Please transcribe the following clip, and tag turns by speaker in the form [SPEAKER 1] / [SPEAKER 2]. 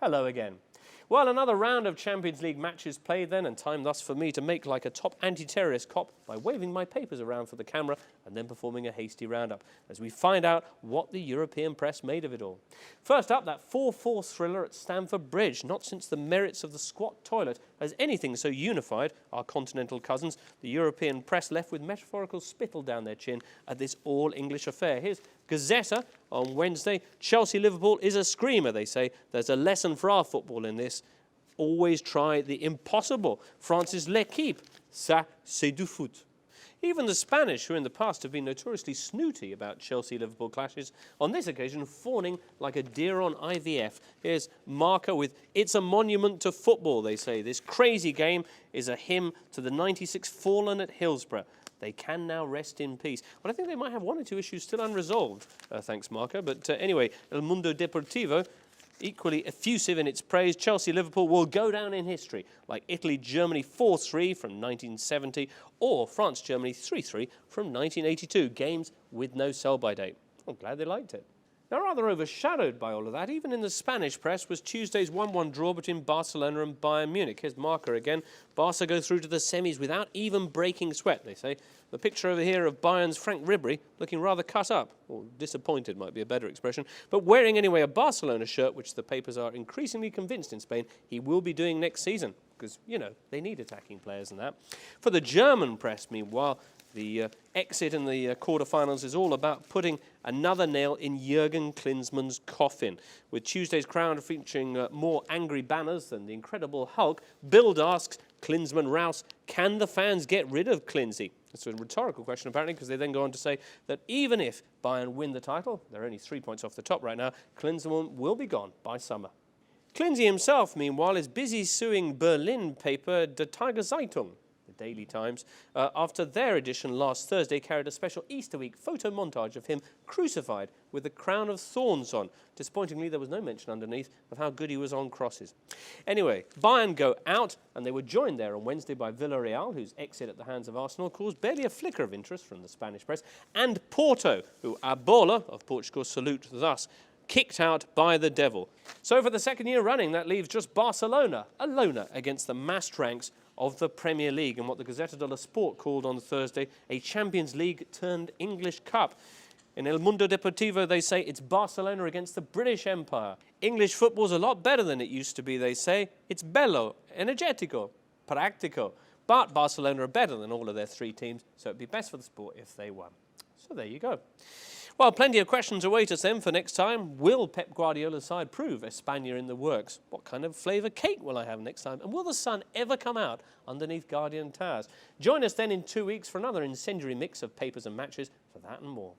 [SPEAKER 1] Hello again. Well, another round of Champions League matches played then, and time thus for me to make like a top anti-terrorist cop by waving my papers around for the camera and then performing a hasty roundup as we find out what the European press made of it all. First up, that 4-4 thriller at Stamford Bridge. Not since the merits of the squat toilet has anything so unified our continental cousins. The European press left with metaphorical spittle down their chin at this all-English affair. Here's Gazetta on Wednesday. Chelsea-Liverpool is a screamer, they say. There's a lesson for our football in this. Always try the impossible. France's l'équipe, ça c'est du foot. Even the Spanish, who in the past have been notoriously snooty about Chelsea-Liverpool clashes, on this occasion fawning like a deer on IVF. Here's Marca with "It's a monument to football," they say. This crazy game is a hymn to the 96 fallen at Hillsborough. They can now rest in peace. But I think they might have one or two issues still unresolved, thanks Marca. But anyway, El Mundo Deportivo, equally effusive in its praise. Chelsea-Liverpool will go down in history, like Italy-Germany 4-3 from 1970 or France-Germany 3-3 from 1982. Games with no sell-by date. I'm glad they liked it. Now, rather overshadowed by all of that, even in the Spanish press, was Tuesday's 1-1 draw between Barcelona and Bayern Munich. Here's Marca again. Barca go through to the semis without even breaking sweat, they say. The picture over here of Bayern's Frank Ribery looking rather cut up, or disappointed might be a better expression, but wearing anyway a Barcelona shirt, which the papers are increasingly convinced in Spain he will be doing next season, because, you know, they need attacking players and that. For the German press, meanwhile, the exit in the quarterfinals is all about putting another nail in Jurgen Klinsmann's coffin. With Tuesday's Crown featuring more angry banners than the Incredible Hulk, Bild asks Klinsmann Rouse, can the fans get rid of Klinsy? It's a rhetorical question apparently, because they then go on to say that even if Bayern win the title, they're only 3 points off the top right now, Klinsmann will be gone by summer. Klinsy himself, meanwhile, is busy suing Berlin paper Die Tageszeitung, the Daily Times, after their edition last Thursday carried a special Easter week photo montage of him crucified with a crown of thorns on. Disappointingly, there was no mention underneath of how good he was on crosses. Anyway, Bayern go out, and they were joined there on Wednesday by Villarreal, whose exit at the hands of Arsenal caused barely a flicker of interest from the Spanish press, and Porto, who a Bola of Portugal salute thus, kicked out by the devil. So for the second year running, that leaves just Barcelona, a loner against the massed ranks of the Premier League and what the Gazzetta dello Sport called on Thursday a Champions League turned English Cup. In El Mundo Deportivo, they say it's Barcelona against the British Empire. English football's a lot better than it used to be, they say. It's bello, energetico, practico. But Barcelona are better than all of their three teams, so it'd be best for the sport if they won. So there you go. Well, plenty of questions await us then for next time. Will Pep Guardiola's side prove España in the works? What kind of flavour cake will I have next time? And will the sun ever come out underneath Guardian Towers? Join us then in 2 weeks for another incendiary mix of papers and matches for that and more.